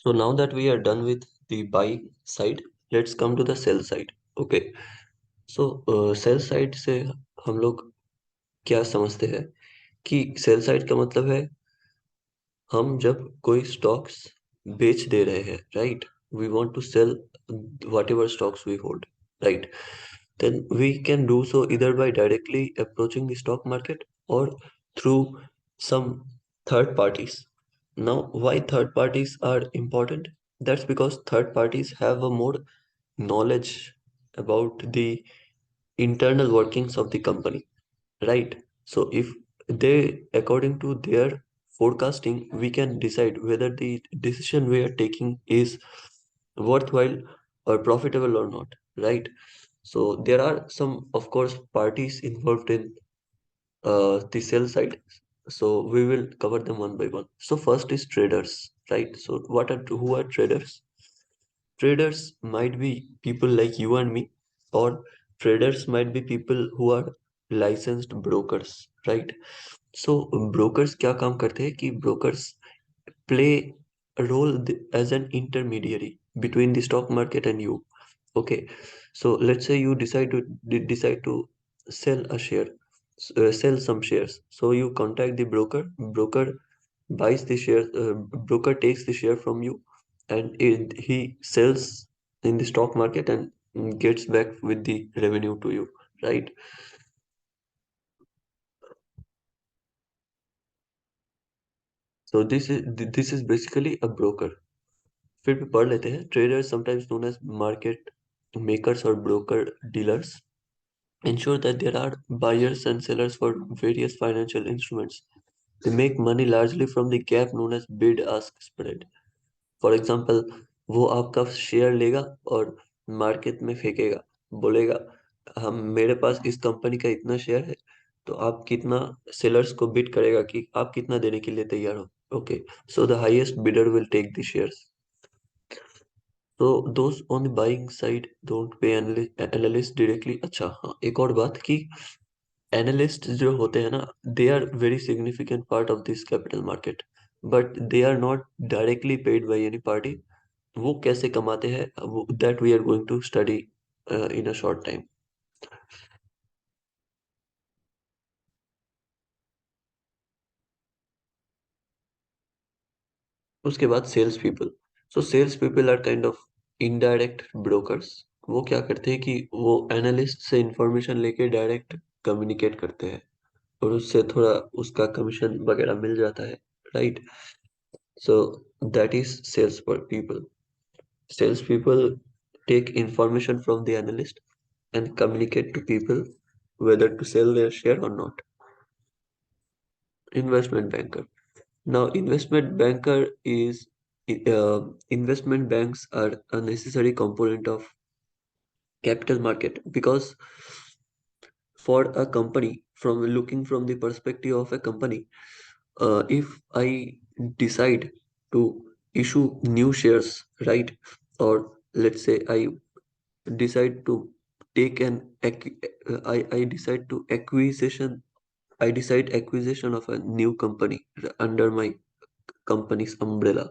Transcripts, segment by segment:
So now that we are done with the buy side, let's come to the sell side. Okay. So sell side से हम लोग क्या समझते हैं कि सेल साइड का मतलब है हम जब कोई स्टॉक्स बेच दे रहे हैं, right, we want to sell whatever stocks we hold, right, then we can do so either by directly approaching the stock market or through some third parties. Now, why third parties are important? That's because third parties have a more knowledge about the internal workings of the company, right? So if they, according to their forecasting, we can decide whether the decision we are taking is worthwhile or profitable or not, right? So there are some, of course, parties involved in the sell side. So we will cover them one by one. So first is traders, right? So who are traders? Traders might be people like you and me, or traders might be people who are licensed brokers, right? So brokers क्या काम करते हैं कि brokers play a role as an intermediary between the stock market and you. Okay, so let's say you decide to sell a share, sell some shares. So you contact the broker. Broker buys the share. Broker takes the share from you, and he sells in the stock market and gets back with the revenue to you, right? So this is basically a broker. फिर भी पढ़ लेते हैं. Traders, sometimes known as market makers or broker dealers, ensure that there are buyers and sellers for various financial instruments. They make money largely from the gap known as bid-ask spread. For example, वो आपका share लेगा और market में फेंकेगा, बोलेगा हम मेरे पास इस company का इतना शेयर है, तो आप कितना, सेलर्स को बिड करेगा कि आप कितना देने के लिए तैयार हो. Okay, so the highest bidder will take the shares. तो those on the buying side don't pay analyst directly. अच्छा हाँ, एक और बात कि एनालिस्ट जो होते हैं ना, they are very significant part of this capital market, but they are not directly paid by any party. वो कैसे कमाते हैं, वो that we are going to study in a short time. उसके बाद sales people. So sales people are kind of indirect brokers. वो क्या करते हैं कि वो एनालिस्ट से इंफॉर्मेशन लेके डायरेक्ट कम्युनिकेट करते हैं, और उससे थोड़ा उसका कमीशन वगैरह मिल जाता है, right? So that is sales people. Sales people take information from the analyst and communicate to people whether to sell their share or not. Investment banker. Now, investment banks are a necessary component of capital market because for a company, from looking from the perspective of a company, if I decide to issue new shares, right, or let's say decide to take an I decide to acquisition I decide acquisition of a new company under my company's umbrella.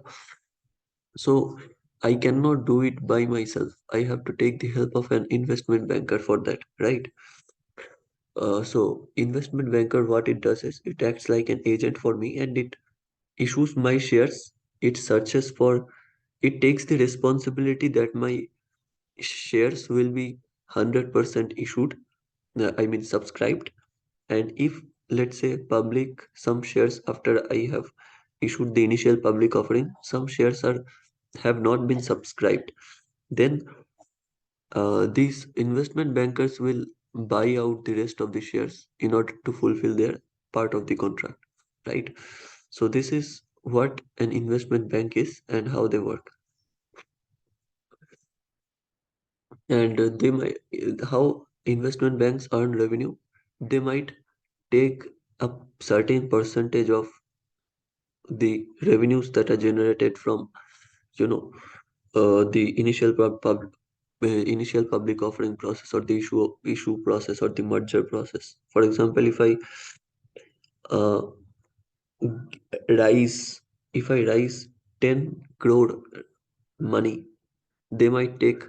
So I cannot do it by myself. I have to take the help of an investment banker for that, right? So investment banker, what it does is it acts like an agent for me, and it issues my shares. It searches for, it takes the responsibility that my shares will be 100% issued, I mean subscribed. And if, let's say, public, some shares, after I have issued the initial public offering, some shares are have not been subscribed, then these investment bankers will buy out the rest of the shares in order to fulfill their part of the contract, right? So this is what an investment bank is and how they work. And they might, how investment banks earn revenue, they might take a certain percentage of the revenues that are generated from, you know, the initial public offering process, or the issue process, or the merger process. For example, uh, rise if I rise 10 crore money, they might take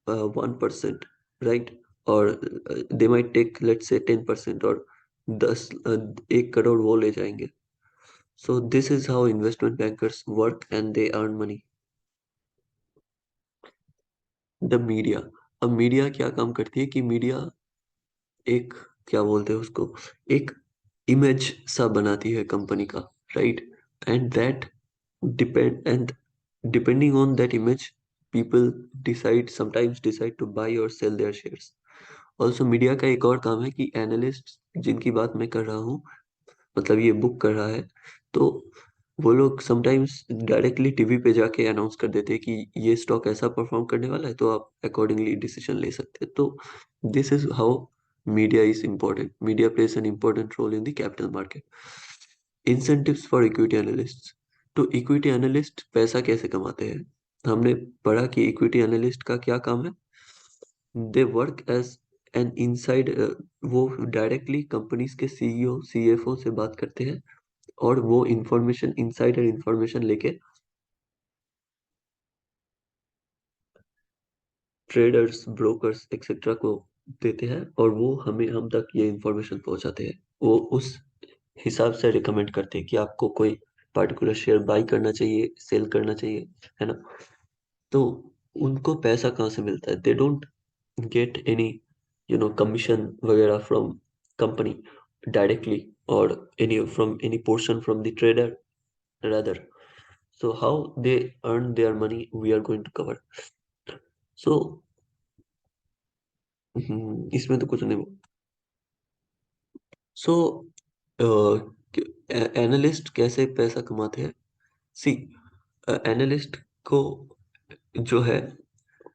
1%, right? Or they might take, let's say, 10%, और 1 करोड़ वो ले जाएंगे. So this is how investment bankers work and they earn money. The media. अब media क्या काम करती है कि मीडिया एक, क्या बोलते हैं उसको, एक इमेज सा बनाती है कंपनी का, right? And that and depending on that image, people sometimes decide to buy or sell their shares. Also media का एक और काम है कि एनालिस्ट जिनकी बात मैं कर रहा हूँ, मतलब ये बुक कर रहा है, तो वो लोग समटाइम्स डायरेक्टली टीवी पे जाके अनाउंस कर देते हैं कि ये स्टॉक ऐसा परफॉर्म करने वाला है, तो आप अकॉर्डिंगली डिसीजन ले सकते हैं. तो this is how media is important. Media plays an important role in the capital market. Incentives for equity analyst. तो इक्विटी एनालिस्ट पैसा कैसे कमाते हैं? हमने पढ़ा कि इक्विटी एनालिस्ट का क्या काम है. They work as an inside, वो डायरेक्टली कंपनीज के सीईओ सीएफओ से बात करते हैं, और वो इंफॉर्मेशन, इनसाइडर इंफॉर्मेशन लेके ट्रेडर्स, ब्रोकर्स एक्सेट्रा को देते हैं, और वो हमें, हम तक ये इंफॉर्मेशन पहुंचाते हैं. वो उस हिसाब से रिकमेंड करते हैं कि आपको कोई पर्टिकुलर शेयर बाई करना चाहिए, सेल करना चाहिए, है ना? तो उनको पैसा कहाँ से मिलता है? They don't get any commission वगैरह from company directly, or any portion from the trader, rather. So how they earn their money, we are going to cover. So इसमें तो कुछ नहीं. सो एनालिस्ट कैसे पैसा कमाते हैं? सी, एनालिस्ट को जो है,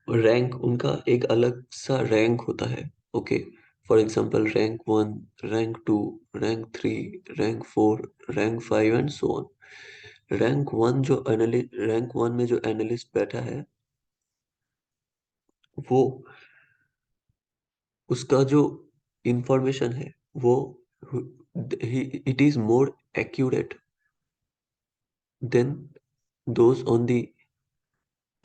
रैंक उनका एक अलग सा रैंक होता है. Okay, for example rank 1, rank 2, rank 3, rank 4, rank 5 and so on. Rank 1 में जो एनालिस्ट बैठा है, वो, उसका जो इंफॉर्मेशन है, वो, it is more accurate then those on the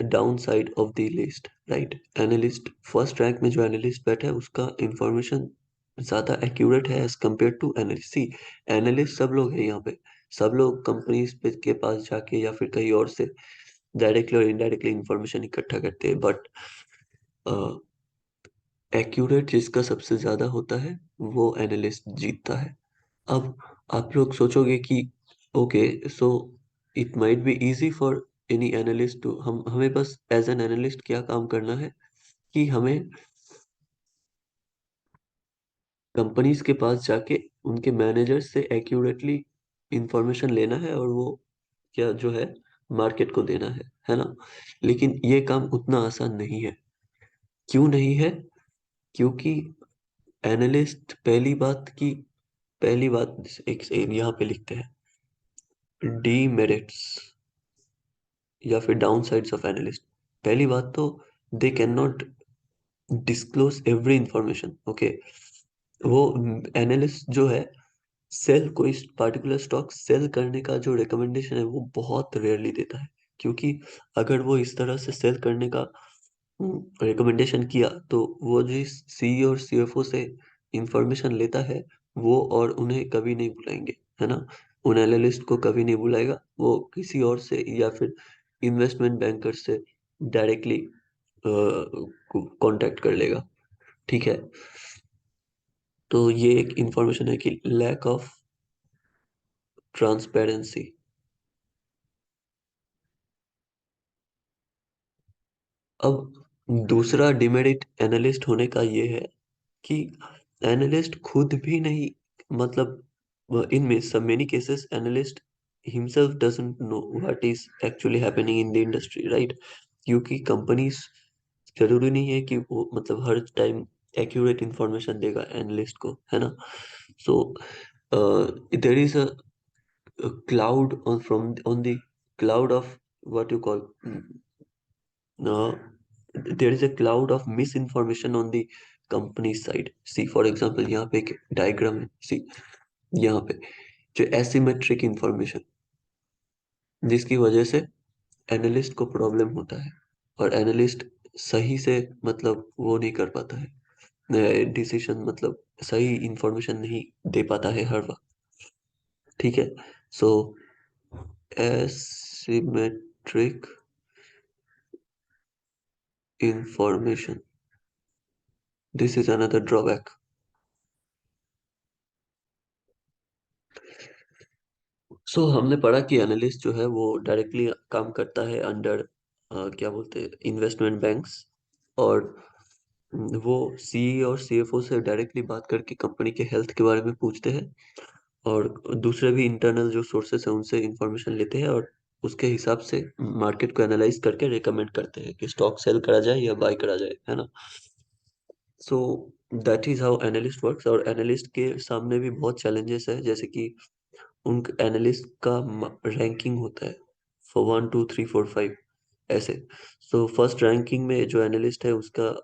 down side of the list, right? Analyst, first rank में जो एनालिस्ट बैठा है, उसका इंफॉर्मेशन ज्यादा एक्यूरेट है as compare to analyst. See, analyst सब लोग हैं यहाँ पे. सब लोग कंपनीज पे के पास जाके या फिर कहीं और से डायरेक्टली और इनडायरेक्टली इंफॉर्मेशन इकट्ठा करते हैं, बट एक्यूरेट जिसका सबसे ज्यादा होता है, वो एनालिस्ट जीतता है. अब आप लोग सोचोगे कि okay, so it might be easy for any analyst to, हम हमें बस एज एन एनालिस्ट क्या काम करना है कि हमें कंपनीज के पास जाके उनके मैनेजर से एक्यूरेटली इंफॉर्मेशन लेना है, और वो क्या जो है, मार्केट को देना है ना? लेकिन ये काम उतना आसान नहीं है. क्यों नहीं है? क्योंकि एनालिस्ट, पहली बात एक यहाँ पे लिखते हैं, डीमेरिट्स या फिर डाउन साइड्स ऑफ एनालिस्ट. पहली बात तो, they can not disclose every information. Okay, वो एनालिस्ट जो है, सेल, कोई पर्टिकुलर स्टॉक सेल करने का जो रिकमेंडेशन है, वो बहुत रेयरली देता है. क्योंकि अगर वो इस तरह से सेल करने का रिकमेंडेशन किया, तो वो जिस सीईओ और सीएफओ से इंफॉर्मेशन लेता है, वो और उन्हें कभी नहीं बुलाएंगे, है ना? उन एनालिस्ट को कभी नहीं बुलाएगा. वो किसी और से या फिर इन्वेस्टमेंट बैंकर से डायरेक्टली कांटेक्ट कर लेगा. ठीक है? तो ये एक इंफॉर्मेशन है कि लैक ऑफ ट्रांसपेरेंसी. अब दूसरा डिमेरिट एनालिस्ट होने का ये है कि एनालिस्ट खुद भी नहीं, मतलब इनमें सब many cases analyst himself doesn't know what is actually happening in the industry, right? क्योंकि कंपनीज, जरूरी नहीं है कि वो मतलब हर टाइम एक्यूरेट इंफॉर्मेशन देगा एनालिस्ट को, है ना? So there is a cloud on the cloud of what you call, uh, there is a cloud of misinformation on the company side. See, for example, यहाँ पे एक डायग्राम है. See, यहाँ पे जो एसिमेट्रिक इंफॉर्मेशन, जिसकी वजह से एनालिस्ट को प्रॉब्लम होता है, और एनालिस्ट सही से मतलब वो नहीं कर पाता है डिसीजन, मतलब सही इंफॉर्मेशन नहीं दे पाता है हर वक्त। ठीक है। So asymmetric information, this is another drawback. So हमने पढ़ा कि एनालिस्ट जो है वो डायरेक्टली काम करता है अंडर क्या बोलते हैं, इन्वेस्टमेंट बैंक्स। और वो सीई और सीएफओ से डायरेक्टली बात करके कंपनी के हेल्थ के बारे में पूछते हैं, और दूसरे भी इंटरनल जो सोर्सेस हैं उनसे इंफॉर्मेशन लेते हैं, और उसके हिसाब से मार्केट को एनालाइज करके रिकमेंड करते हैं कि स्टॉक सेल करा जाए या बाय करा जाए, है ना। सो that is how analyst works. और एनालिस्ट के सामने भी बहुत चैलेंजेस है, जैसे कि उन एनालिस्ट का रैंकिंग होता है, 1 2 3 4 5 ऐसे। सो फर्स्ट रैंकिंग में जो एनालिस्ट है उसका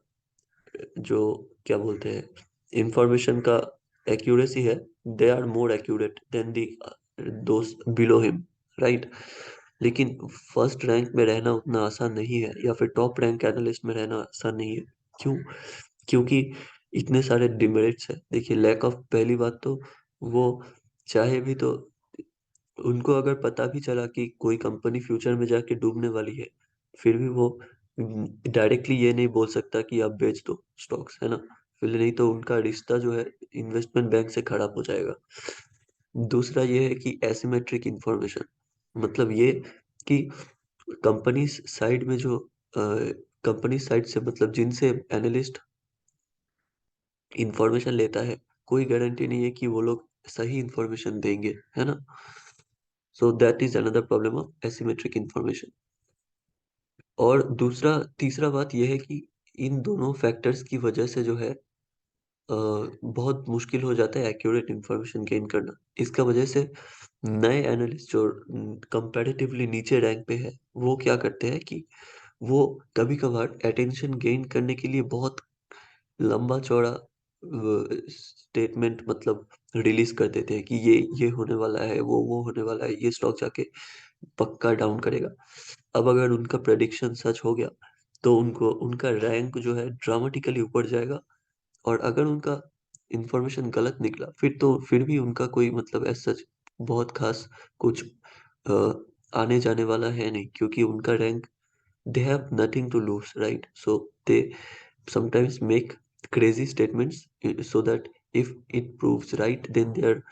जो क्या बोलते हैं, इंफॉर्मेशन का एक्यूरेसी है, they are more accurate than the those below him, right. लेकिन फर्स्ट रैंक में रहना उतना आसान नहीं है, या फिर टॉप रैंक एनालिस्ट में रहना आसान नहीं है। क्यों? क्योंकि इतने सारे डिमेरिट्स है। देखिए, लैक ऑफ, पहली बात तो वो चाहे भी तो, उनको अगर पता भी चला कि कोई कंपनी फ्यूचर में जाके डूबने वाली है, फिर भी वो डायरेक्टली ये नहीं बोल सकता कि आप बेच दो स्टॉक्स, है ना। फिर नहीं तो उनका रिश्ता जो है इन्वेस्टमेंट बैंक से खराब हो जाएगा। दूसरा ये है कि एसिमेट्रिक इंफॉर्मेशन, मतलब ये कि कंपनी साइड में जो कंपनी साइड से, मतलब जिनसे एनालिस्ट इंफॉर्मेशन लेता है, कोई गारंटी नहीं है कि वो लोग सही इंफॉर्मेशन देंगे, है ना। सो that is another problem of asymmetric information. और दूसरा तीसरा बात यह है कि इन दोनों फैक्टर्स की वजह से जो है बहुत मुश्किल हो जाता है एक्यूरेट इंफॉर्मेशन गेन करना। इसका वजह से नए एनालिस्ट जो कंपैरेटिवली नीचे रैंक पे है, वो क्या करते हैं कि वो कभी कभार अटेंशन गेन करने के लिए बहुत लंबा चौड़ा स्टेटमेंट मतलब रिलीज कर देते हैं कि ये होने वाला है, वो होने वाला है, ये स्टॉक जाके पक्का डाउन करेगा। अब अगर उनका प्रेडिक्शन सच हो गया, तो उनको उनका रैंक जो है ड्रामेटिकली ऊपर जाएगा। और अगर उनका इंफॉर्मेशन गलत निकला, फिर तो फिर भी उनका कोई मतलब ऐसा सच बहुत खास कुछ अ, आने जाने वाला है नहीं, क्योंकि उनका rank, they have nothing to lose, right? So they sometimes make crazy statements so that if it proves right, then their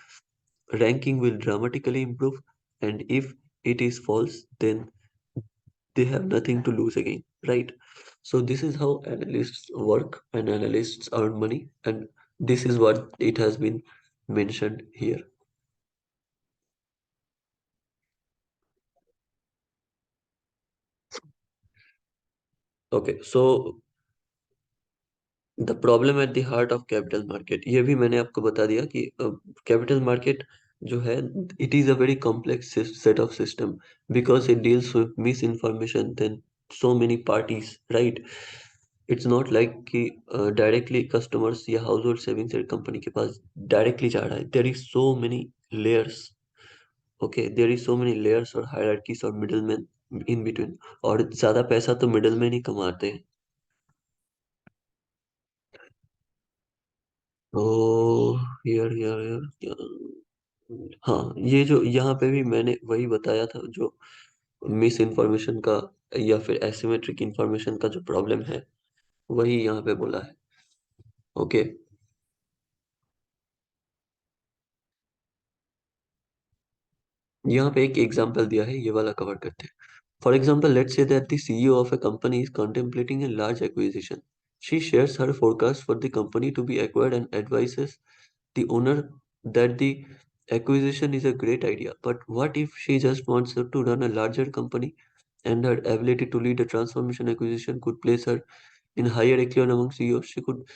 ranking will dramatically improve, and if it is false, then they have nothing to lose again, right? So this is how analysts work, and analysts earn money, and this is what it has been mentioned here. Okay, so the problem at the heart of capital market, ये भी मैंने आपको बता दिया कि capital market जो है, it is a very complex set of system, because it deals with misinformation, then so many parties, right. It's not like कि डायरेक्टली कस्टमर्स या हाउस होल्ड सेविंग्स कंपनी के पास डायरेक्टली जा रहा है। There is so many layers, okay, there is so many layers और hierarchies और middle man in between. और ज्यादा पैसा तो मिडिल मैन ही कमाते हैं। तो हियर हियर, हाँ, ये जो यहाँ पे भी मैंने वही बताया था, जो मिस इन्फॉर्मेशन का या फिर एसिमेट्रिक इंफॉर्मेशन का जो प्रॉब्लम है, वही यहाँ पे बोला है। ओके। यहाँ पे एक एग्जांपल दिया है, ये वाला कवर करते हैं। For example, let's say that the CEO of a company is contemplating a large acquisition. She shares her forecast for the company to be acquired and advises the owner that the acquisition is a great idea. But what if she just wants to run a larger company, and her ability to lead a transformation acquisition could place her in higher echelon among CEOs? She could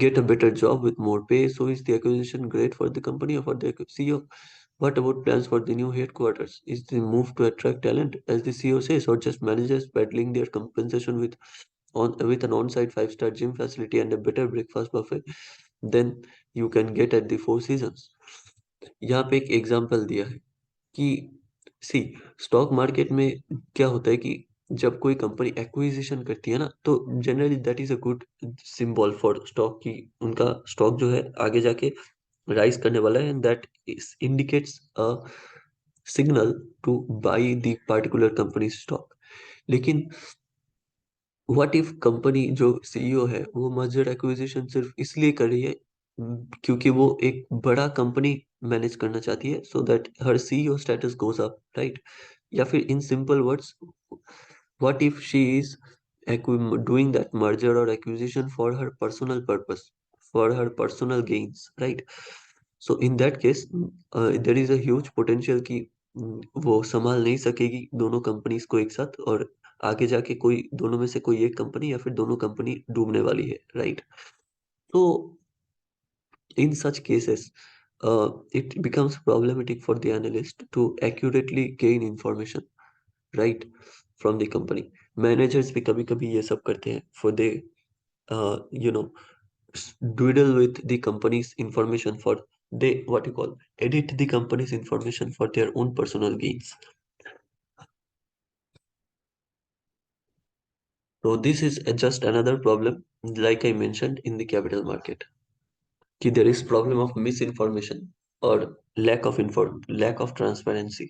get a better job with more pay. So is the acquisition great for the company or for the CEO? What about plans for the new headquarters? Is the move to attract talent, as the CEO says, or just managers battling their compensation with an on-site five-star gym facility and a better breakfast buffet than you can get at the Four Seasons? यहाँ पे एक example दिया है कि सी, stock market में क्या होता है कि जब कोई कंपनी एक्विजिशन करती है ना, तो generally that is a good symbol for stock की उनका स्टॉक जो है आगे जाके राइज करने वाला है, and that indicates a signal two by the particular company stock. लेकिन व्हाट इफ कंपनी जो सीईओ है वो मर्जर एक्विजिशन सिर्फ इसलिए कर रही है क्योंकि वो एक बड़ा कंपनी मैनेज करना चाहती है, so that her CEO status goes up, right? या फिर in simple words, what if she is doing that merger or acquisition for her personal purpose, for her personal gains, right? So in that case, there is a huge potential कि वो संभाल नहीं सकेगी दोनों companies को एक साथ, और आगे जाके कोई दोनों में से कोई एक कंपनी या फिर दोनों कंपनी डूबने वाली है, राइट? तो in such cases, it becomes problematic for the analyst to accurately gain information, right, from the company. Managers भी कभी कभी ये सब करते हैं, for they you know dwell with the company's information for, they what you call, edit the company's information for their own personal gains. So this is just another problem, like I mentioned in the capital market, कि there is problem of misinformation or lack of transparency.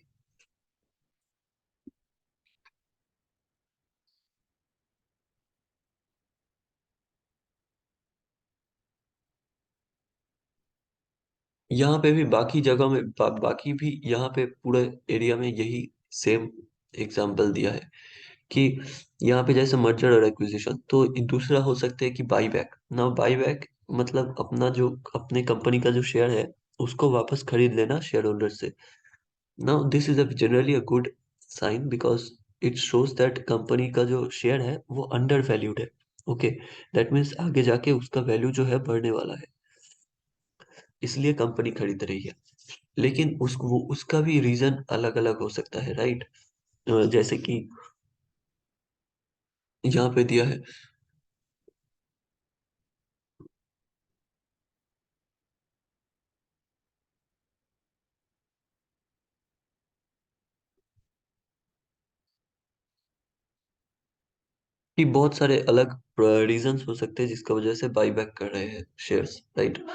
यहाँ पे भी बाकी जगह में बाकी भी यहाँ पे पूरे एरिया में यही सेम एग्जांपल दिया है कि यहाँ पे जैसे मर्जर और एक्विजिशन, तो दूसरा हो सकता है कि बाई बैक ना, बाई बैक मतलब अपना जो अपने कंपनी का जो शेयर है उसको वापस खरीद लेना शेयर होल्डर से। Now this is a generally a good sign because it shows that company का जो शेयर है वो अंडर वैल्यूड है। ओके, दैट मीन्स आगे जाके उसका वैल्यू जो है बढ़ने वाला है, इसलिए कंपनी खरीद रही है। लेकिन उसका भी रीजन अलग अलग हो सकता है, राइट? जैसे कि यहाँ पे दिया है कि बहुत सारे अलग रीजंस हो सकते हैं जिसका वजह से बाई बैक कर रहे हैं shares, right?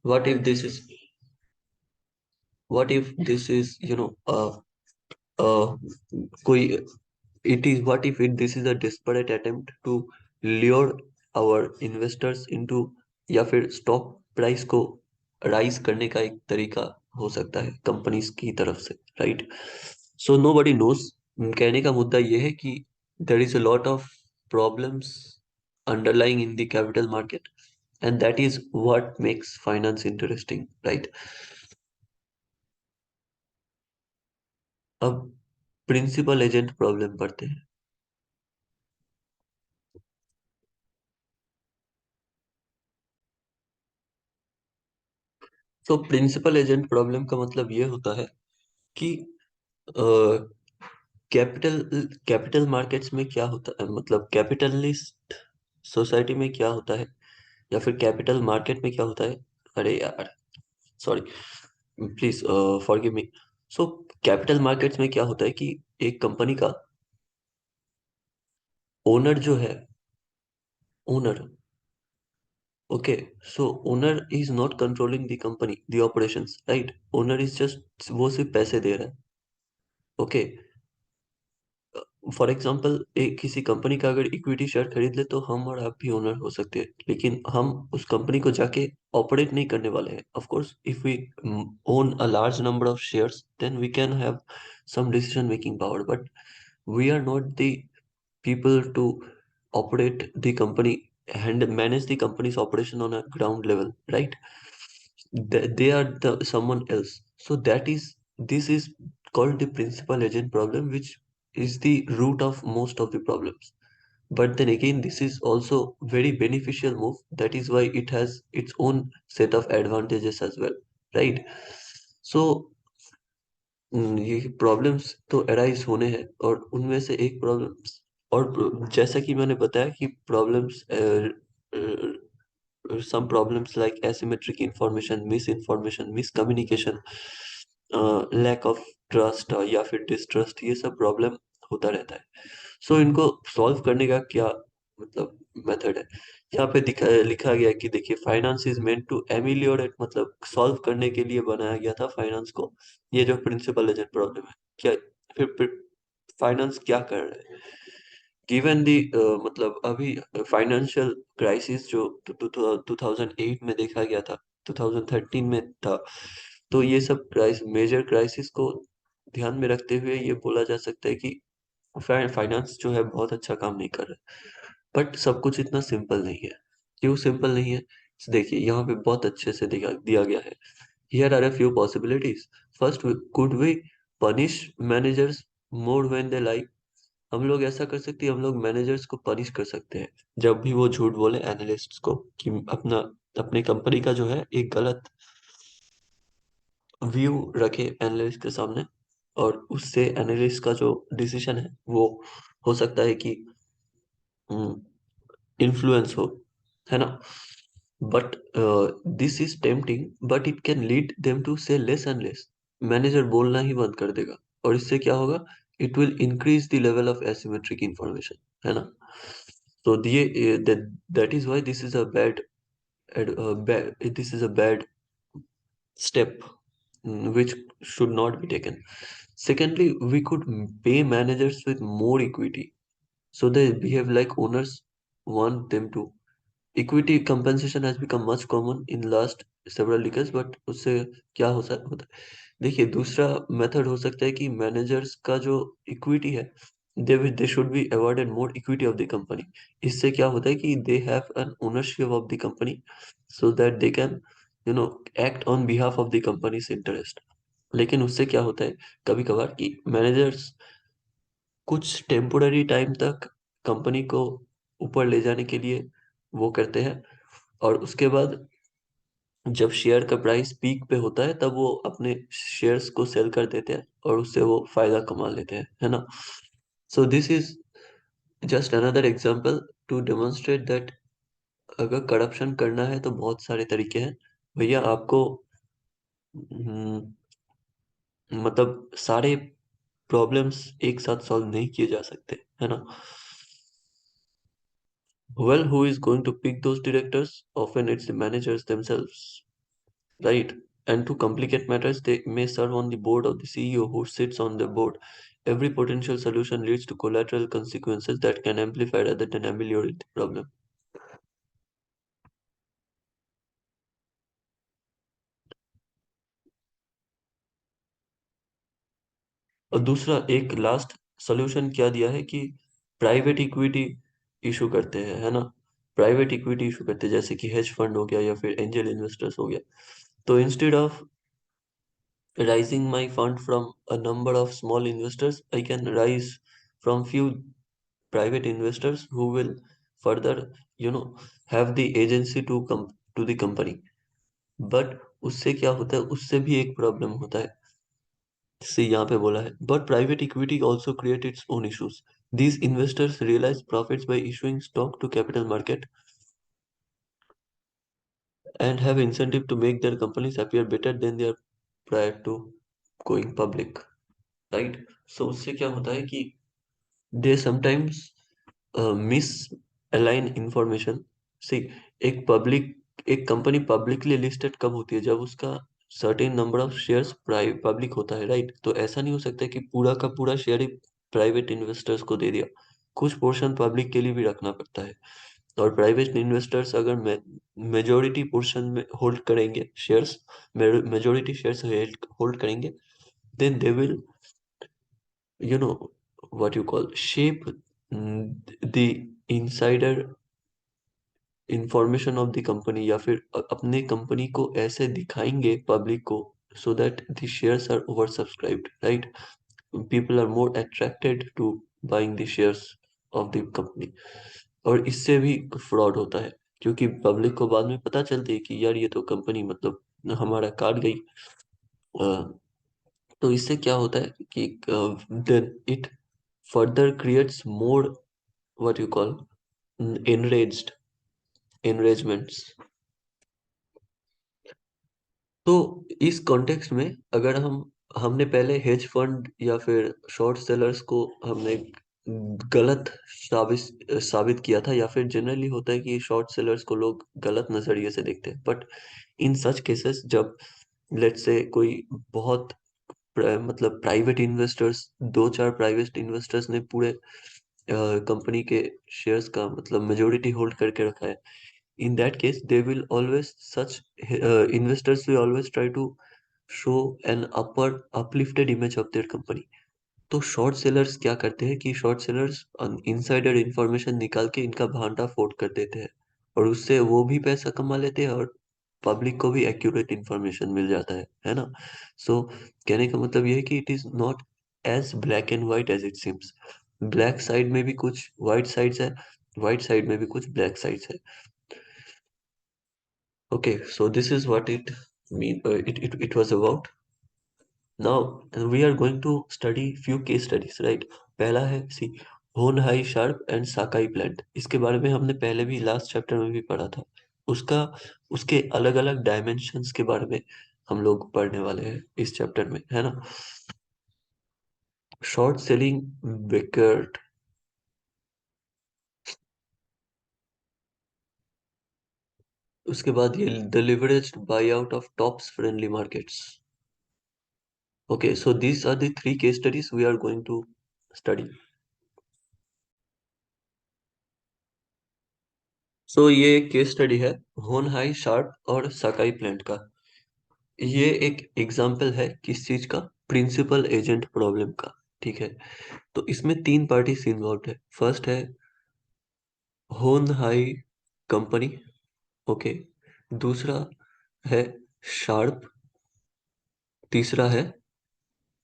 What if this is what if this is कोई, it is what if this is a desperate attempt to lure our investors into, या फिर स्टॉक प्राइस को राइज करने का एक तरीका हो सकता है कंपनीज की तरफ से, राइट? सो नो बडी नोस। कहने का मुद्दा यह है कि there is a lot of problems underlying in the capital market, and that is what makes finance interesting, right? अब प्रिंसिपल एजेंट प्रॉब्लम पढ़ते हैं। तो प्रिंसिपल एजेंट प्रॉब्लम का मतलब ये होता है कि कैपिटल कैपिटल मार्केट्स में क्या होता है, मतलब कैपिटलिस्ट सोसाइटी में क्या होता है, या फिर कैपिटल मार्केट में क्या होता है। अरे यार, sorry, please forgive me. So capital markets में क्या होता है कि एक कंपनी का ओनर जो है, owner, okay, so owner is not controlling the company the operations, right? Owner is just, वो सिर्फ पैसे दे रहा है। ओके, फॉर एग्जाम्पल एक किसी कंपनी का अगर इक्विटी शेयर खरीद ले तो हम और आप भी ओनर हो सकते हैं, लेकिन हम उस कंपनी को जाके ऑपरेट नहीं करने वाले हैं। Of course if we own a large number of shares then we can have some decision making power, but we are not the people to operate the company and manage the company's operation on a ground level, right? They are the someone else. So that is, this is called the principal agent problem, which is the root of most of the problems. But then again, this is also very beneficial move. That is why it has its own set of advantages as well, right? So ये problems तो arise होने हैं, और उनमें से एक problems, और जैसा कि मैंने बताया कि problems, some problems like asymmetric information, misinformation, miscommunication, lack of trust या फिर डिसट्रस्ट, ये सब प्रॉब्लम होता रहता है। सो इनको सॉल्व करने का क्या मतलब मेथड है, यहाँ पे लिखा गया है कि देखिए, finance is meant to ameliorate, मतलब सॉल्व करने के लिए बनाया गया था फाइनेंस को, ये जो प्रिंसिपल एजेंट प्रॉब्लम है। क्या फिर फाइनेंस क्या कर रहा है गिवन दी, मतलब अभी फाइनेंशियल क्राइसिस जो 2008 में देखा गया था, 2013 में था, तो ये सब मेजर क्राइसिस को ध्यान में रखते हुए ये बोला जा सकता है कि फाइनेंस जो है बहुत अच्छा काम नहीं कर रहा है। बट सब कुछ इतना सिंपल नहीं है। क्यों सिंपल नहीं है? देखिए, यहाँ पे बहुत अच्छे से दिया गया है। Here are a few possibilities. First, could we punish managers more when they lie? हम लोग ऐसा कर सकते हैं, हम लोग मैनेजर्स को पनिश कर सकते हैं जब भी वो झूठ बोले एनालिस्ट्स को, कि अपना अपने कंपनी का जो है एक गलत व्यू रखे एनालिस्ट के सामने, और उससे एनालिस्ट का जो डिसीजन है वो हो सकता है कि इन्फ्लुएंस हो, है ना? But this is tempting, but it can lead them to say less and less. Manager बोलना ही बंद कर देगा, और इससे क्या होगा? It will increase the level of asymmetric information, है ना? तो ये that is why this is a this is a bad step, which should not be taken. Secondly, we could pay managers with more equity, so they behave like owners want them to. Equity compensation has become much common in last several decades, but उससे क्या होता है? देखिए, दूसरा method हो सकता है कि मैनेजर्स का जो इक्विटी है, they should be awarded more equity of the company. इससे क्या होता है कि they have an ownership of the company, so that they can you know act on behalf of the companies interest. लेकिन उससे क्या होता है, कभी कभार कि मैनेजर्स कुछ टेम्पोररी टाइम तक कंपनी को ऊपर ले जाने के लिए वो करते हैं, और उसके बाद जब शेयर का प्राइस पीक पे होता है तब वो अपने शेयर्स को सेल कर देते हैं, और उससे वो फायदा कमा लेते हैं, है ना? So this is just another example to demonstrate that अगर करप्शन करना है तो बहुत सारे तरीके हैं भैया। आपको हम्म, मतलब सारे प्रॉब्लम्स एक साथ सॉल्व नहीं किए जा सकते, है ना? Well, who is going to pick those directors? Often it's the managers themselves, right? And to complicate matters, they may serve on the board of the CEO who sits on the board. Every potential solution leads to collateral consequences that can amplify rather than ameliorate the problem. और दूसरा एक last solution क्या दिया है कि private equity issue करते हैं, है ना? प्राइवेट इक्विटी इशू करते हैं, जैसे कि हेज फंड हो गया या फिर एंजल इन्वेस्टर्स हो गया। तो instead of raising my fund from a number of small investors, I can raise from few private investors who will further, you know, have the agency to come to the company. But उससे क्या होता है, उससे भी एक problem होता है, जैसे यहाँ पे बोला है, but private equity also create its own issues. These investors realize profits by issuing stock to capital market and have incentive to make their companies appear better than they are prior to going public, right? So उससे क्या होता है कि they sometimes misalign information. See, एक company publicly listed कब होती है? जब उसका certain number of shares public होता है, राइट? तो ऐसा नहीं हो सकता कि पूरा का पूरा शेयर ही प्राइवेट इन्वेस्टर्स को दे दिया, कुछ पोर्शन पब्लिक के लिए भी रखना पड़ता है। और प्राइवेट इन्वेस्टर्स अगर मेजोरिटी पोर्शन में होल्ड करेंगे शेयर्स, मेजोरिटी शेयर्स होल्ड करेंगे, then they will you know what you call shape the insider information of the company, या फिर अपने कंपनी को ऐसे दिखाएंगे पब्लिक को, so that the shares are over subscribed, right? People are more attracted to buying the shares of the company. और इससे भी फ्रॉड होता है, क्योंकि पब्लिक को बाद में पता चलती है कि यार ये तो कंपनी मतलब हमारा काट गई। तो इससे क्या होता है कि then it further creates more what you call enraged enragements। तो इस कॉन्टेक्स्ट में अगर हम हमने पहले हेज फंड या फिर शॉर्ट सेलर्स को हमने गलत साबित साबित किया था, या फिर जनरली होता है कि शॉर्ट सेलर्स को लोग गलत नजरिए से देखते हैं। बट इन सच केसेस, जब लेट्स से कोई बहुत मतलब प्राइवेट इन्वेस्टर्स, दो चार प्राइवेट इन्वेस्टर्स ने पूरे कंपनी के शेयर्स का मतलब मेजोरिटी होल्ड करके रखा है, in that case they will always such investors will always try to show an uplifted image of their company. तो शॉर्ट सेलर्स क्या करते हैं कि शॉर्ट सेलर्स इनसाइडर इंफॉर्मेशन निकाल के इनका भांडा फोड़ कर देते हैं, और उससे वो भी पैसा कमा लेते हैं और पब्लिक को भी एक्यूरेट इंफॉर्मेशन मिल जाता है ना। सो कहने का मतलब ये है कि it is not as black and white as it seems. Black side में भी कुछ व्हाइट साइड्स है, व्हाइट साइड में भी कुछ ब्लैक साइड्स है। Okay, so this is what it was about. Now we are going to study few case studies, right? पहला है सी होन हाई शार्प एंड साकाई प्लांट। इसके बारे में हमने पहले भी लास्ट चैप्टर में भी पढ़ा था। उसका उसके अलग अलग डायमेंशंस के बारे में हम लोग पढ़ने वाले हैं इस चैप्टर में, है ना। शॉर्ट सेलिंग विकेट, उसके बाद ये the leveraged by out of tops friendly markets. Okay, so these are the three case studies we are going to study. ये एक केस स्टडी है होन हाई शार्प और सकाई प्लांट का। ये एक एग्जाम्पल है किस चीज का, प्रिंसिपल एजेंट प्रॉब्लम का। ठीक है, तो इसमें तीन पार्टीज इन्वॉल्व है। फर्स्ट है होन हाई कंपनी, ओके। दूसरा है शार्प, तीसरा है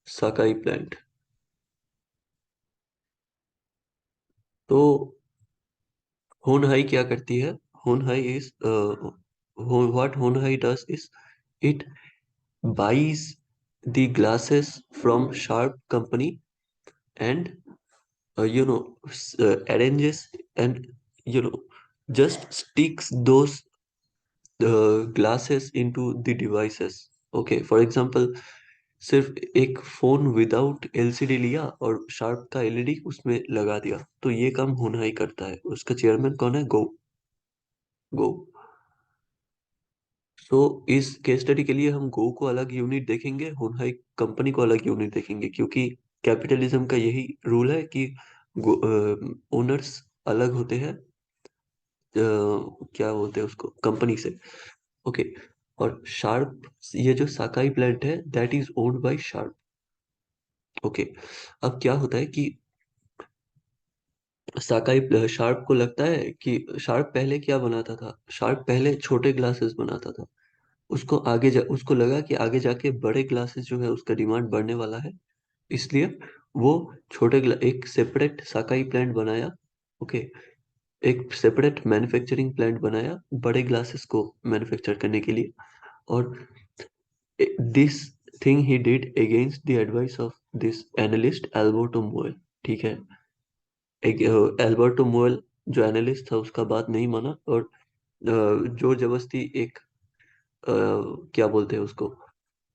सकाई प्लांट। तो होन हाई क्या करती है, होन हाई इज व्हाट होन high does is it buys the glasses from Sharp company and arranges and you know just sticks those glasses into the devices. Okay, for example, सिर्फ एक फोन विदाउट एलसीडी लिया और sharp का LED उसमें लगा दिया, तो ये काम होना ही करता है। उसका चेयरमैन कौन है, गो। गो। सो इस केस स्टडी के लिए हम गो को अलग यूनिट देखेंगे, हुनहाई कंपनी को अलग यूनिट देखेंगे, क्योंकि कैपिटलिज्म का यही रूल है कि ओनर्स अलग होते हैं, क्या बोलते हैं उसको, कंपनी से। ओके, और शार्प, ये जो साकाई प्लांट है that is owned by sharp. Okay, अब क्या होता है कि साकाई शार्प को लगता है कि शार्प पहले क्या बनाता था, शार्प पहले छोटे ग्लासेस बनाता था। उसको लगा कि आगे जाके बड़े ग्लासेस जो है उसका डिमांड बढ़ने वाला है, इसलिए वो एक सेपरेट साकाई प्लांट बनाया। ओके, एक सेपरेट मैन्युफैक्चरिंग प्लांट बनाया बड़े ग्लासेस को मैन्युफैक्चर करने के लिए। और this thing he did against the advice of this analyst Alberto Moel. ठीक है, एक एल्बर्टो मोएल जो एनालिस्ट था उसका बात नहीं माना, और जोर जबरदस्ती एक क्या बोलते हैं उसको,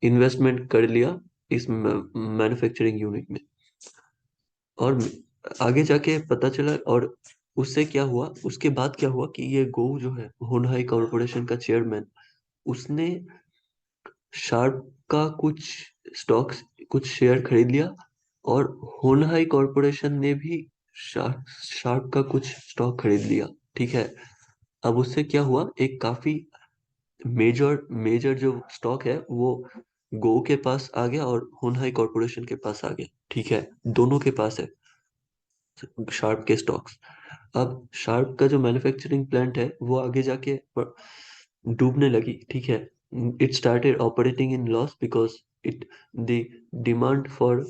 इन्वेस्टमेंट कर लिया इस मैन्युफैक्चरिंग यूनिट में। और आगे जाके पता चला, और उससे क्या हुआ, उसके बाद क्या हुआ कि ये गो जो है होनहाई कॉरपोरेशन का चेयरमैन, उसने शार्प का कुछ स्टॉक्स, कुछ शेयर खरीद लिया, और होनहाई कॉरपोरेशन ने भी शार्प का कुछ स्टॉक खरीद लिया। ठीक है, अब उससे क्या हुआ, एक काफी मेजर मेजर जो स्टॉक है वो गो के पास आ गया और होनहाई कॉरपोरेशन के पास आ गया। ठीक है, दोनों के पास है शार्प के स्टॉक्स। अब शार्प का जो मैन्युफैक्चरिंग प्लांट है वो आगे जाके डूबने लगी। ठीक है, it started operating in loss because it the demand for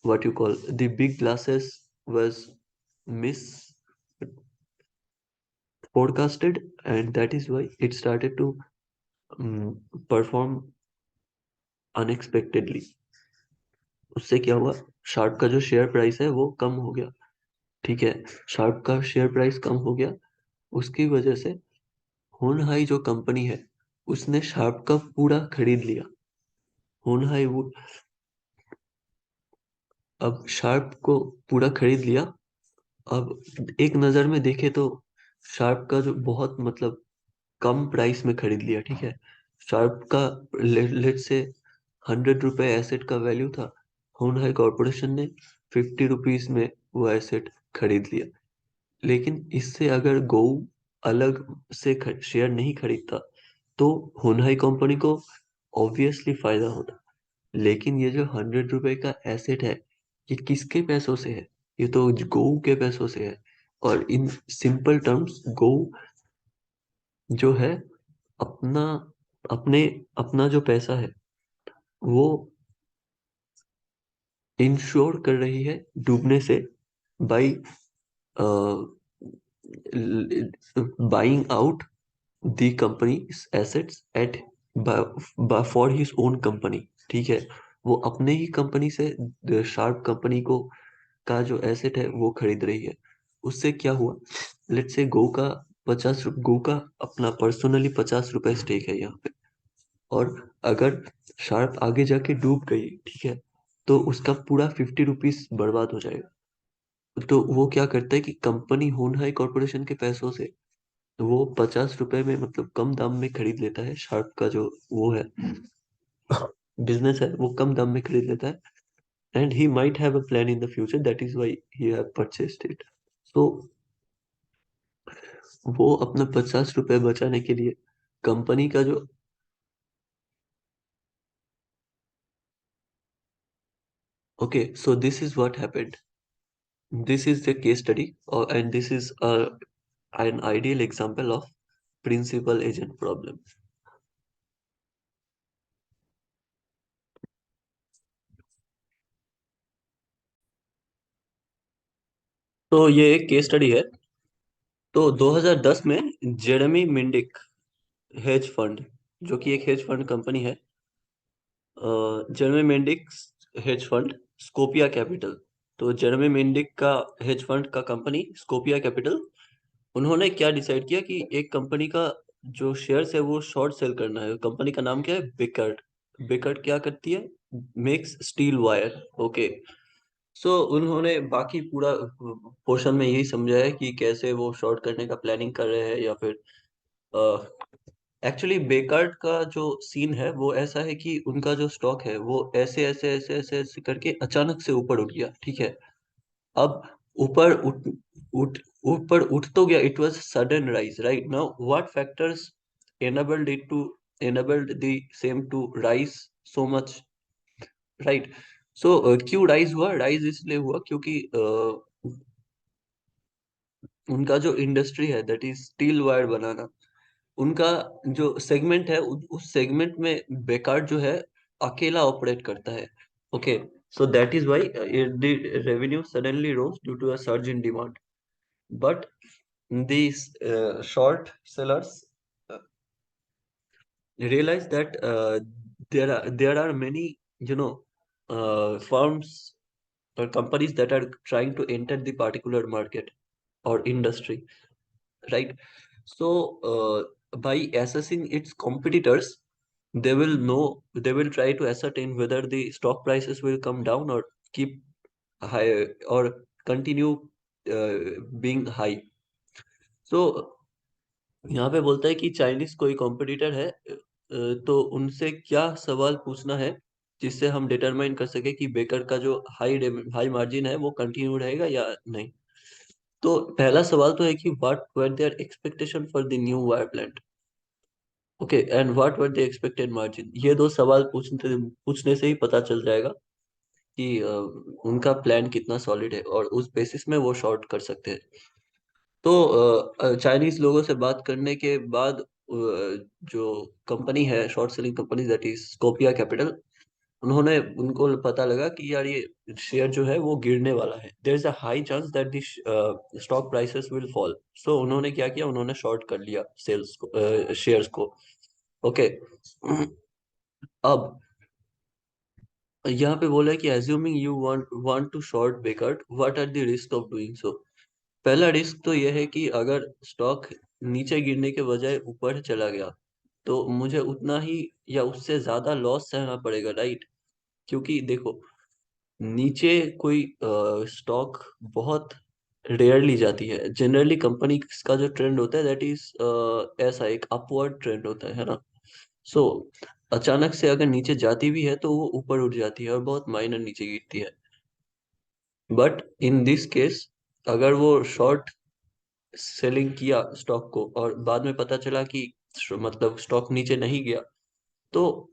what you call the big glasses was miss forecasted, and that is why it started to perform unexpectedly। उससे क्या हुआ, शार्प का जो शेयर प्राइस है वो कम हो गया। ठीक है, शार्प का शेयर प्राइस कम हो गया, उसकी वजह से होनहाई जो कंपनी है उसने शार्प का पूरा खरीद लिया। होनहाई वो अब शार्प को पूरा खरीद लिया। अब एक नजर में देखे तो शार्प का जो बहुत मतलब कम प्राइस में खरीद लिया, ठीक है। शार्प का लेट से 100 रुपए एसेट का वैल्यू था। हुंडई कॉरपोरेशन ने 50 रुपीज में वो एसेट खरीद लिया। लेकिन इससे अगर गो अलग से शेयर नहीं खरीदता तो हुंडई कंपनी को ऑब्वियसली फायदा होता। लेकिन ये जो 100 रुपए का एसेट है, ये किसके पैसों से है? ये तो गो के पैसों से है। और इन सिंपल टर्म्स गो जो है अपना अपने अपना जो पैसा है वो इंश्योर कर रही है डूबने से, by buying out the company assets at for his own company, ठीक है। वो अपने ही कंपनी से शार्प कंपनी को का जो एसेट है वो खरीद रही है। उससे क्या हुआ, लेट्स से गो का अपना पर्सनली 50 रुपए स्टेक है यहाँ पे। और अगर शार्प आगे जाके डूब गई, ठीक है, तो उसका पूरा 50 रुपीज बर्बाद हो जाएगा। तो वो क्या करता है कि कंपनी होनहाई कॉर्पोरेशन के पैसों से वो 50 रुपए में मतलब कम दाम में खरीद लेता है शार्प का जो वो है बिजनेस है, वो कम दाम में खरीद लेता है। And he might have a plan in the future, that is why he have purchased it. तो वो अपना 50 रुपए बचाने के लिए कंपनी का जो okay, so this is what happened. This is the case study, and this is an ideal example of principal agent problem. तो ये एक केस स्टडी है। तो 2010 में जेरेमी मिंडिक हेज फंड, जो कि एक हेज फंड कंपनी है, जेरेमी मिंडिक हेज फंड, स्कोपिया कैपिटल। तो जेरेमी मिंडिक का हेज फंड का कंपनी स्कोपिया कैपिटल, उन्होंने क्या डिसाइड किया कि एक कंपनी का जो शेयर्स है वो शॉर्ट सेल करना है। कंपनी का नाम क्या है? बेकर्ट। बेकर्ट क्या करती है? Makes steel wire. ओके। सो उन्होंने बाकी पूरा पोर्शन में यही समझा है कि कैसे वो शॉर्ट करने का प्लानिंग कर रहे हैं, या फिर एक्चुअली बेकर्ट का जो सीन है वो ऐसा है कि उनका जो स्टॉक है वो ऐसे ऐसे ऐसे ऐसे ऐसे करके अचानक से ऊपर उठ गया, ठीक है। अब ऊपर उठ उठ ऊपर उठ तो गया, it was sudden rise, right. Now what factors enabled it to enabled the same to rise so much, right. So क्यों राइज हुआ? राइज इसलिए हुआ क्योंकि उनका जो इंडस्ट्री है, दैट इज स्टील वायर बनाना, उनका जो सेगमेंट है उस सेगमेंट में बेकार जो है अकेला ऑपरेट करता है। Okay. So that is why the revenue suddenly rose due to a surge in demand. But these short sellers uh, realize that there are many, firms or companies that are trying to enter the particular market or industry, right? So by assessing its competitors, they will try to ascertain whether the stock prices will come down or keep high or continue being high. So यहाँ पे बोलता है कि Chinese कोई competitor है, तो उनसे क्या सवाल पूछना है जिससे हम डिटरमाइन कर सके कि बेकर का जो हाई मार्जिन है वो कंटिन्यू रहेगा या नहीं। तो पहला सवाल तो है कि what were their expectation for the new wire plant. Okay, and what were the expected margin. ये दो सवाल पूछने से ही पता चल जाएगा कि उनका प्लान कितना सॉलिड है, और उस बेसिस में वो शॉर्ट कर सकते हैं। तो चाइनीज लोगों से बात करने के बाद जो कंपनी है short selling company, that is Scopia capital, उन्होंने उनको पता लगा कि यार ये शेयर जो है वो गिरने वाला है, there is a high chance that this stock prices will fall. So उन्होंने क्या किया, उन्होंने शॉर्ट कर लिया सेल्स को, शेयर्स को। ओके। अब यहाँ पे बोला है कि assuming you want to short Bekaert, what are the risk of doing so. पहला रिस्क तो यह है कि अगर स्टॉक नीचे गिरने के बजाय ऊपर चला गया तो मुझे उतना ही या उससे ज्यादा लॉस सहना पड़ेगा, राइट। क्योंकि देखो, नीचे कोई स्टॉक बहुत रेयरली जाती है। जनरली कंपनी का जो ट्रेंड होता है दैट इज ऐसा एक अपवर्ड ट्रेंड होता है ना। सो अचानक से अगर नीचे जाती भी है तो वो ऊपर उठ जाती है और बहुत माइनर नीचे गिरती है। बट इन दिस केस अगर वो शॉर्ट सेलिंग किया स्टॉक को और बाद में पता चला कि मतलब स्टॉक नीचे नहीं गया, तो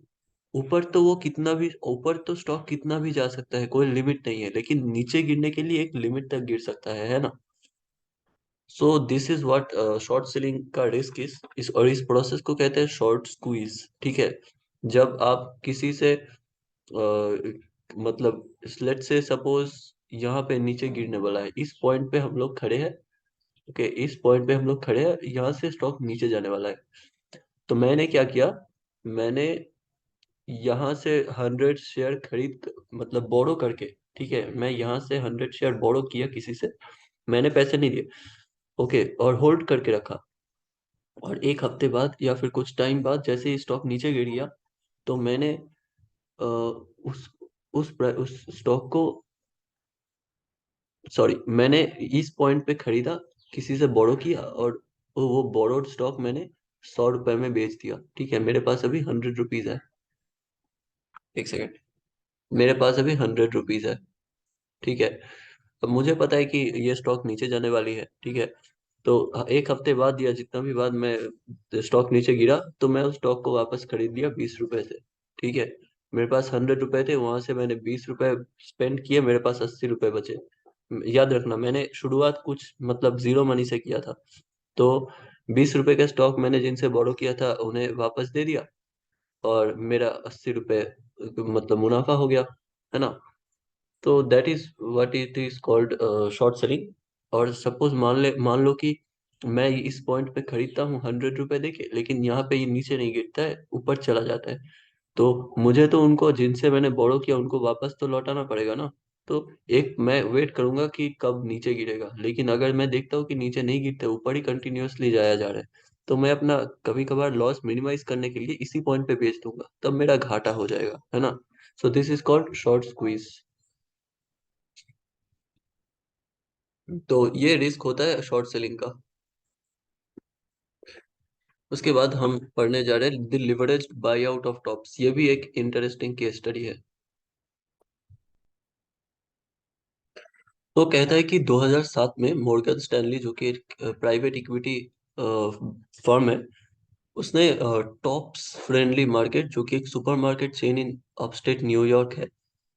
ऊपर तो वो कितना भी ऊपर तो स्टॉक कितना भी जा सकता है, कोई लिमिट नहीं है, लेकिन नीचे गिरने के लिए एक लिमिट तक गिर सकता है ना। So this is what short selling का रिस्क इस और इस प्रोसेस को कहते हैं शॉर्ट स्क्वीज। ठीक है। जब आप किसी से मतलब लेट्स से सपोज यहाँ पे नीचे गिरने वाला है, इस पॉइंट पे हम लोग खड़े हैं। ओके, इस पॉइंट पे हम लोग खड़े हैं, यहाँ से स्टॉक नीचे जाने वाला है। तो मैंने क्या किया, मैंने यहाँ से 100 शेयर खरीद मतलब बोरो करके, ठीक है, मैं यहाँ से 100 शेयर बोरो किया किसी से, मैंने पैसे नहीं दिए। ओके, और होल्ड करके रखा। और एक हफ्ते बाद या फिर कुछ टाइम बाद जैसे ही स्टॉक नीचे गिर गया, तो मैंने उस उस स्टॉक को, सॉरी, मैंने इस पॉइंट पे खरीदा, किसी से बोरो किया, और वो बोरोड स्टॉक मैंने 100 रुपए में बेच दिया। ठीक है, मेरे पास अभी 100 रुपीज है। एक सेकेंड, मेरे पास अभी 100 रुपीज है। ठीक है। अब मुझे पता है कि ये स्टॉक नीचे जाने वाली है। ठीक है। तो एक हफ्ते बाद या जितना भी बाद में स्टॉक नीचे गिरा, तो मैं उस स्टॉक को वापस खरीद लिया 20 रुपए से। ठीक है। मेरे पास 100 रुपए थे, वहां से मैंने 20 रुपए स्पेंड किए, मेरे पास 80 रुपए बचे। याद रखना, मैंने शुरुआत कुछ मतलब जीरो मनी से किया था। तो 20 रुपए का स्टॉक मैंने जिनसे बोरो किया था उन्हें वापस दे दिया, और मेरा 80 रुपए मतलब मुनाफा हो गया, है ना। तो that is what it is called short selling. और सपोज मान लो कि मैं इस पॉइंट पे खरीदता हूँ 100 रुपए देके, लेकिन यहाँ पे ये नीचे नहीं गिरता है, ऊपर चला जाता है। तो मुझे तो उनको जिनसे मैंने बोरो किया उनको वापस तो लौटाना पड़ेगा ना। तो एक मैं वेट करूंगा कि कब नीचे गिरेगा, लेकिन अगर मैं देखता हूँ कि नीचे नहीं गिरते, ऊपर ही कंटिन्यूअसली जाया जा रहा है, तो मैं अपना कभी कभार लॉस मिनिमाइज करने के लिए इसी पॉइंट पे बेच दूंगा, तब मेरा घाटा हो जाएगा, है ना। So this is called short squeeze. तो ये रिस्क होता है शॉर्ट सेलिंग का। उसके बाद हम पढ़ने जा रहे हैं the leveraged bye out of tops. ये भी एक इंटरेस्टिंग केस स्टडी है। तो कहता है कि 2007 में मॉर्गन स्टैनली, जो कि एक प्राइवेट इक्विटी फर्म है, उसने टॉप्स फ्रेंडली मार्केट, जो कि एक supermarket chain in upstate New York है,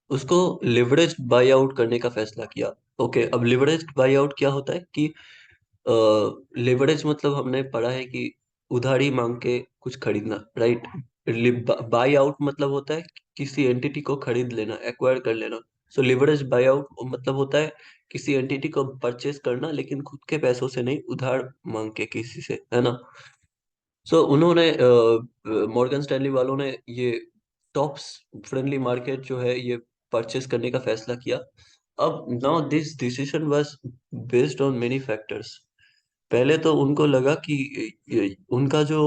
उसको लिवरेज्ड बाय आउट करने का फैसला किया। ओके, अब लिवरेज्ड बाय आउट क्या होता है कि लेवरेज मतलब हमने पढ़ा है कि उधारी मांग के कुछ खरीदना, राइट। बाय आउट मतलब होता है किसी एंटिटी को खरीद लेना, एक्वायर कर लेना। सो लिवरेज बाय आउट मतलब होता है किसी एंटिटी को परचेस करना, लेकिन खुद के पैसों से नहीं, उधार मांग के किसी से, है ना। सो उन्होंने मॉर्गन स्टैनली वालों ने ये टॉप्स फ्रेंडली मार्केट जो है ये परचेस करने का फैसला किया। अब now this decision was based on many factors. पहले तो उनको लगा कि उनका जो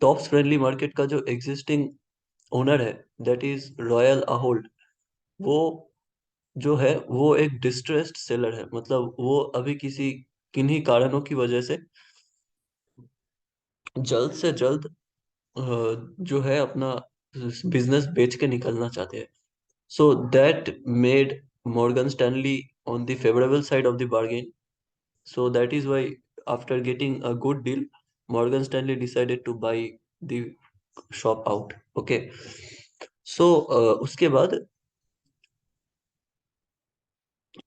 टॉप्स फ्रेंडली मार्केट का जो एग्जिस्टिंग ओनर है, दैट इज रॉयल अहोल्ड, वो जो है वो एक डिस्ट्रेस्ड सेलर है। मतलब वो अभी किसी किन्हीं कारणों की वजह से जल्द से जल्द जो है अपना बिजनेस बेच के निकलना चाहते हैं। So that made Morgan Stanley on the favourable side of the bargain. So that is why after getting a good deal, Morgan Stanley decided to buy the shop out. Okay. So उसके बाद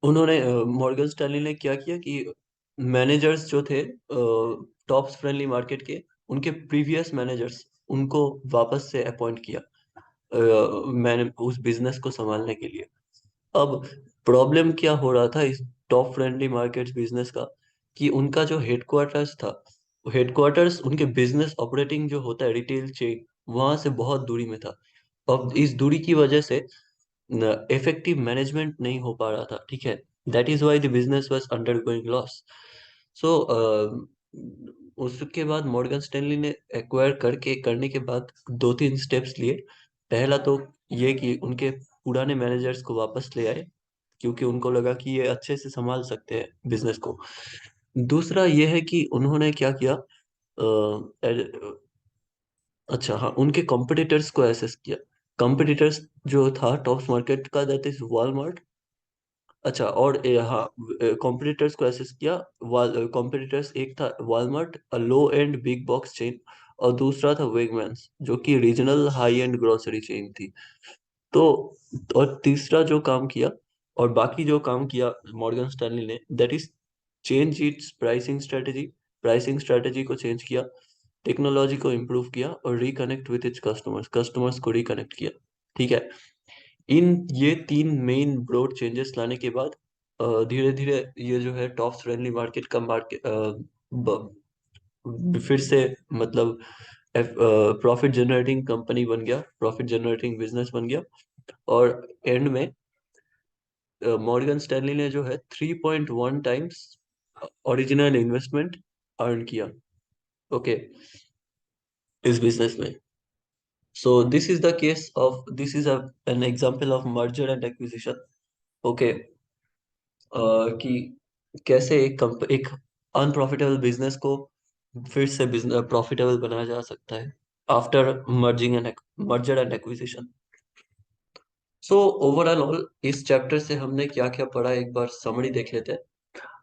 उन्होंने Morgan Stanley ने क्या किया कि managers जो थे tops friendly market के, उनके प्रीवियस मैनेजर्स, उनको वापस से अपॉइंट किया मैंने उस बिजनेस को संभालने के लिए। अब प्रॉब्लम क्या हो रहा था इस टॉप फ्रेंडली मार्केट्स बिजनेस का, कि उनका जो हेडक्वार्टर्स था, हेडक्वार्टर्स उनके बिजनेस ऑपरेटिंग जो होता है रिटेल चेन, वहां से बहुत दूरी में था। अब इस दूरी की वजह से इफेक्टिव मैनेजमेंट नहीं हो पा रहा था। ठीक है। That is why the business was undergoing loss. So उसके बाद मॉर्गन स्टैनली ने एक्वायर करने के बाद दो तीन स्टेप्स लिए। पहला तो ये कि उनके पुराने मैनेजर्स को वापस ले आए, क्योंकि उनको लगा कि ये अच्छे से संभाल सकते हैं बिजनेस को। दूसरा ये है कि उन्होंने क्या किया, अच्छा हाँ, उनके कॉम्पिटिटर्स को एसेस किया। कॉम्पिटिटर्स जो था टॉप मार्केट का, दैट इज वॉलमार्ट। अच्छा, और हाँ, कॉम्पिटिटर्स को एसेस किया। कॉम्पिटिटर्स एक था Walmart, a low and big box chain, और दूसरा था वेगमैन्स जो कि regional high and grocery chain थी। तो और तीसरा जो काम किया, और बाकी जो काम किया मॉर्गन स्टैनली ने, that is change it's pricing strategy को चेंज किया, टेक्नोलॉजी को इम्प्रूव किया, और reconnect with its customers customers को रिकनेक्ट किया। ठीक है। इन ये तीन मेन ब्रॉड चेंजेस लाने के बाद धीरे धीरे ये जो है टॉप फ्रेंडली मार्केट का मार्केट फिर से, मतलब प्रॉफिट जनरेटिंग कंपनी बन गया, प्रॉफिट जनरेटिंग बिजनेस बन गया। और एंड में मॉर्गन स्टैनली ने जो है 3.1 टाइम्स ओरिजिनल इन्वेस्टमेंट अर्न किया। ओके, इस बिजनेस में। सो this is an example of merger and acquisition. Okay, कि कैसे एक अनप्रॉफिटेबल बिजनेस को फिर से बिजनेस प्रॉफिटेबल बनाया जा सकता है after merger and acquisition. So overall इस चैप्टर से हमने क्या क्या पढ़ा, एक बार समरी देख लेते हैं।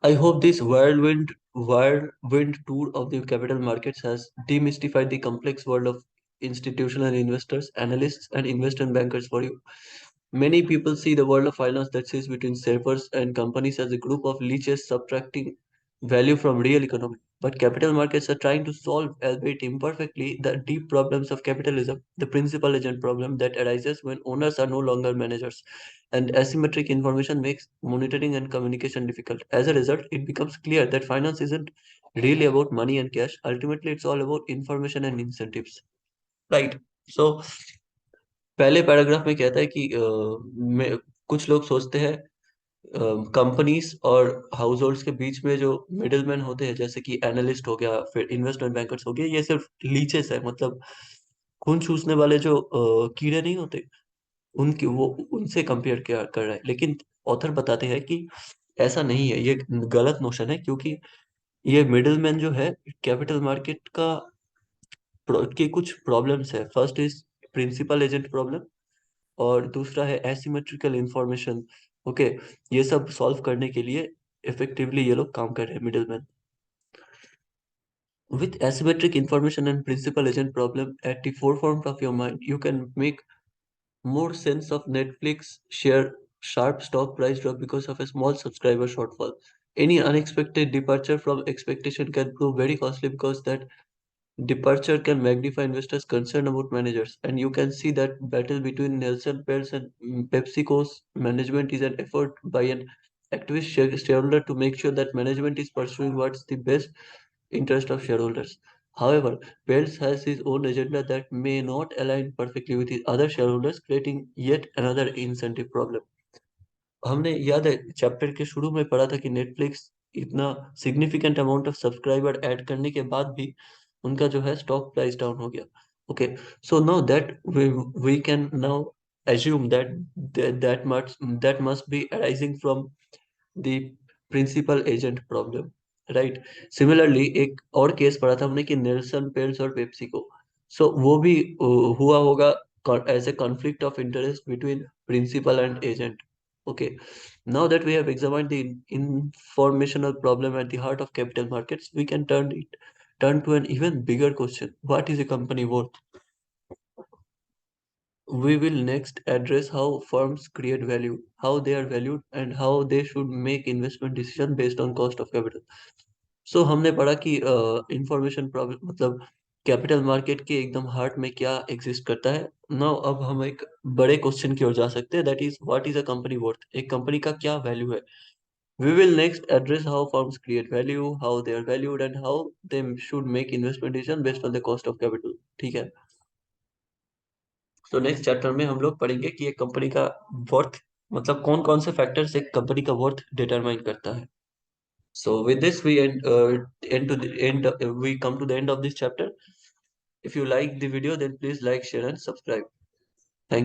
I hope this whirlwind tour of the capital markets has demystified the complex world of institutional investors, analysts, and investment bankers for you. Many people see the world of finance that sits between savers and companies as a group of leeches subtracting value from real economy. But capital markets are trying to solve, albeit imperfectly, the deep problems of capitalism, the principal agent problem that arises when owners are no longer managers, and asymmetric information makes monitoring and communication difficult. As a result, it becomes clear that finance isn't really about money and cash. Ultimately, it's all about information and incentives. Right. So, पहले paragraph में कहता है कि कुछ लोग सोचते हैं companies और हाउस होल्ड्स के बीच में जो मिडिलमैन होते हैं, जैसे कि एनालिस्ट हो गया, फिर इन्वेस्टमेंट बैंकर्स हो गए, ये सिर्फ लीचेस है, मतलब खून चूसने वाले जो कीड़े नहीं होते, उनकी वो उनसे कंपेयर किया कर रहा है। लेकिन ऑथर बताते हैं कि ऐसा नहीं है, ये गलत नोशन है, क्योंकि ये मिडिलमैन जो है कैपिटल मार्केट के कुछ प्रॉब्लम्स है। First is principal agent problem, और दूसरा है एसिमेट्रिकल इंफॉर्मेशन। ओके, ये सब सॉल्व करने के लिए इफेक्टिवली ये लोग काम कर रहे हैं, middleman. With asymmetric information and principal agent problem at the forefront of your mind, you can make more sense of Netflix share sharp stock price drop because of a small subscriber shortfall. Any unexpected departure from expectation can prove very costly because that departure can magnify investors' concern about managers. And you can see that battle between Nelson Peltz and PepsiCo's management is an effort by an activist shareholder to make sure that management is pursuing what's the best interest of shareholders. However, Peltz has his own agenda that may not align perfectly with his other shareholders, creating yet another incentive problem. हमने याद है chapter के शुरू में पढ़ा था कि Netflix इतना significant amount of subscriber add करने के बाद भी उनका जो है स्टॉक प्राइस डाउन हो गया। Okay, so now that we can now assume that must be arising from the principal agent problem, right. Similarly एक और केस पढ़ा था हमने कि नेल्सन पेल्स और पेप्सी को, सो वो भी हुआ होगा as a conflict of interest between principal and agent. Okay, now that we have examined the informational problem at the heart of capital markets, we can turn to an even bigger question: what is a company worth? We will next address how firms create value, how they are valued, and how they should make investment decision based on cost of capital. So हमने पढ़ा कि information problem, मतलब capital market के एकदम heart में क्या exist करता है। नाउ अब हम एक बड़े क्वेश्चन की ओर जा सकते हैं, that is what is a company worth, एक कंपनी का क्या वैल्यू है। We will next address how firms create value, how they are valued, and how they should make investment decision based on the cost of capital. ठीक है। तो next chapter में हम लोग पढ़ेंगे कि एक कंपनी का वर्थ, मतलब कौन कौन से फैक्टर्स एक कंपनी का वर्थ डिटरमाइन करता है। So with this, we come to the end of this chapter. If you like the video, then please like, share, and subscribe.